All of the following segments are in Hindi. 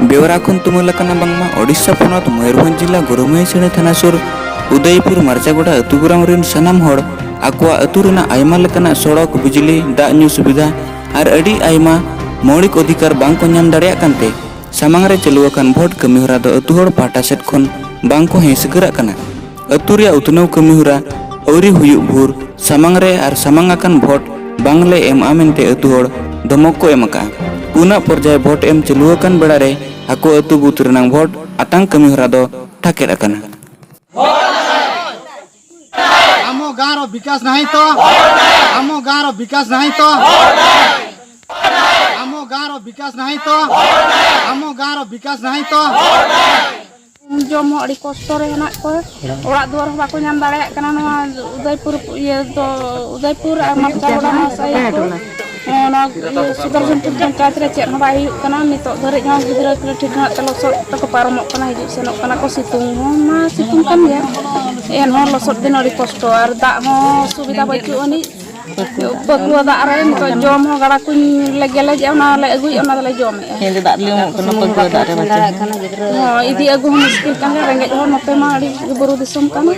बेवरा खन तुमुलकना बांगमा ओडिशा पोनत मयूरभंज जिला गुरुमयसीणी थाना सुर उदयपुर मर्चागोड़ा अतुग्राम रेन सनाम होड़ आकुआ अतु रेना आयमा लेकाना सड़क बिजली दाग न्यू सुविधा और अड़ी आयमा मौलिक अधिकार बांग को नाम दाड़ेया कानते सामांग रे चलुआकान भोट कमिहोरा दो अतु होड़ पाटा सेट खन बांग को हें सगरा काना अतु रे उतनव कमिहोरा औरी हुयुग भूर सामांग रे आर सामांग आकान भोट बांगले एम आमेनते अतु होड़ धमक को एमका पुना पर्याय भोट एम चलुआकान बेड़ा रे आको अतु बुथ रेनांग भोट आतांग कमिहोरा दो ठाकेर आकाना आमो गाँव विकास नहीं तो आमो गाँव विकास नहीं तो आमो गाँव विकास नहीं तो आमो गाँव विकास नहीं तो जम अड़ी कष्ट रे हेना को ओड़ा दुआर बाको नाम दाड़े कना नवा उदयपुर ये तो उदयपुर मर्चागोड़ा साई को ना सुदर्शनपुर पंचायत रे चेन बाई कना नितो धरे जहां गिदरा के ठीक ना तलो सो तको पारमो कना हिजु सेनो कना को सितुंग हो मा सितुंग kan ya एन हो लसट दिन अड़ी कष्ट और दा हो सुविधा बाचु अनि बगुआ दा रे नितो जम हो गाड़ा कुन लगेले जे ना ले अगुई ओना ले जम हेंदे दा लियो कना बगुआ दा रे बाचा हां इदी अगु मुश्किल kan रेंगे हो नते मा अड़ी बुरु दिसम कना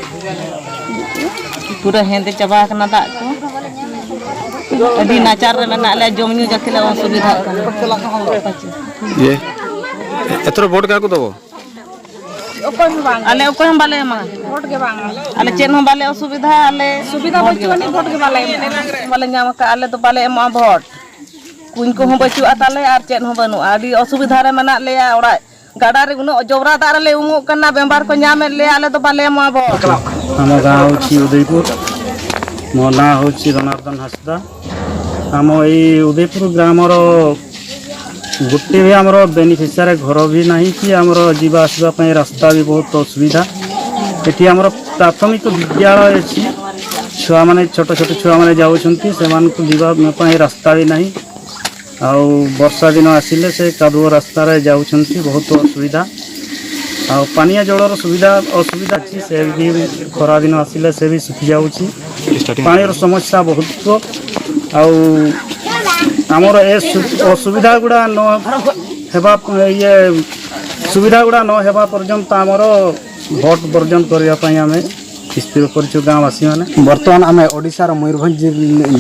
पूरा हेंदे चबा कना दा को अभी नाचार रे मेना ले जम न्यू जखले असुविधा ये एतरो वोट का को दबो आले ओको हम बाले मा वोट के बांग आले चेन हम बाले असुविधा आले सुविधा बचुनी वोट के बाले नाम का आले तो बाले एमा वोट कुन को हम बचु आताले आर चेन हम बनु आदि असुविधा रे मेना ले ओड़ा गाडा रे उनो जोबरा दार ले उमो कना बेंबार को नाम ले आले तो बाले एमा वोट हम गाँव छी उदयपुर मो ना होची जनार्दन हासदा हम ए उदयपुर ग्रामर गोटे भी आमर बेनिफिशियारी घर भी नहीं कि आमर जीवा आसवाई रास्ता भी बहुत असुविधा ये आमर प्राथमिक विद्यालय अच्छी छुआ मैंने छोट छोट छुआ मैंने जावाई रास्ता भी नहीं आउ वर्षा दिन आसिले से कादुओ रास्तार जाऊँच बहुत असुविधा आ पानिया जलर सुविधा असुविधा अच्छी से भी खरा दिन आसिले से भी सुखी जाऊँगी पानी समस्या बहुत आमर ए असुविधा गुड़ा न हेबा ये सुविधा गुड़ा न हेबा पर्यंत आमर भोट बर्जन करने आम स्थिर कर गाँववासी मैंने बर्तमान आम ओडिशार मयूरभंज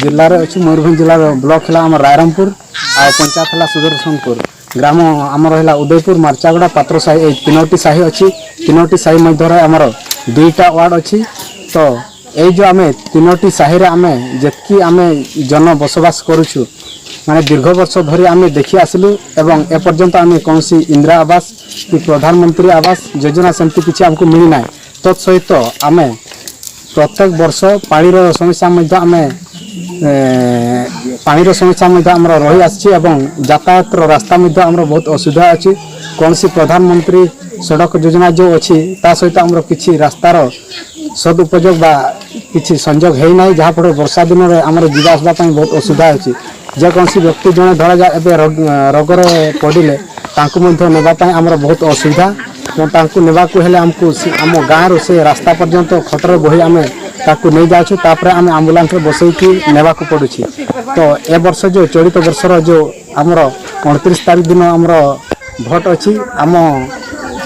जिले में अच्छे मयूरभंज जिलार ब्लॉक है आम रायरमपुर आ पंचायत है सुदर्शनपुर ग्राम आमर है उदयपुर मर्चागोड़ा पात्र साही तीनोटी साही अच्छी तीनोटी साही मध्य आमर दुईटा वार्ड अच्छी तो ये जो आम तीनोटी साही आम जितकी आम जन बसवास करुचु माने दीर्घ वर्ष धरी आम देखी आसलु एवं एपर्यंत आम कौन इंदिरा आवास कि प्रधानमंत्री आवास योजना सेमती किसी आमको मिली ना तत्सहित आम प्रत्येक वर्ष पानीर समस्या आम पानीर समस्या रही आसी यातायात रास्ता आमर बहुत असुविधा अच्छी कौन प्रधानमंत्री सड़क योजना जो अच्छी ता सहित आमर किसी रास्तार सदुपयोग बा किसी संजोग है ना जहाँफल वर्षा दिन में आमर जीवा आसवाई बहुत असुविधा अच्छी जेकोसी व्यक्ति जड़े धरा जाए रोगर पड़े नापी आमर बहुत असुविधा नेबाकू आमको आम गाँव से रास्ता पर्यंत खटर बही आम ताकू नहीं जाऊँ तापर आम आम्बुलांस बसईकी नेबाकू पड़ुछि तो ए वर्ष जो चलित वर्षर जो आमर 29 तारीख दिन आमर भोट अच्छी आम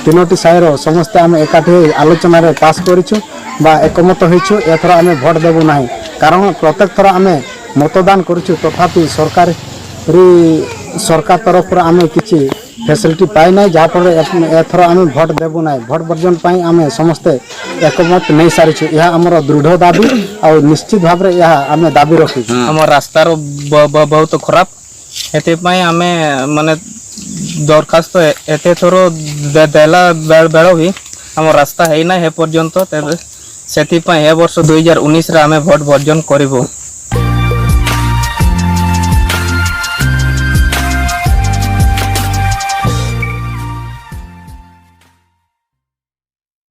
तीनोटी साहिर समस्ते आम एकाठी आलोचन पास करूँ एकमत होइछु एथर आम भोट देबू ना कारण प्रत्येक थर आम मतदान करुछु तथापि सरकार तरफ आम किसी फैसिलिटी पाई ना जहाँफल एथर आम भोट देबू ना भोट बर्जन आम समस्ते एकमत नहीं सारी यह आमर दृढ़ दाबी और निश्चित भाव में यह आम दाबी रखी आम रास्तार बहुत खराब एते आम माने दरखास्त एते थोर देला बेड़ भी आम रास्ता है ना हे पर्यंत से वर्ष 2019 आम भोट बर्जन करूँ।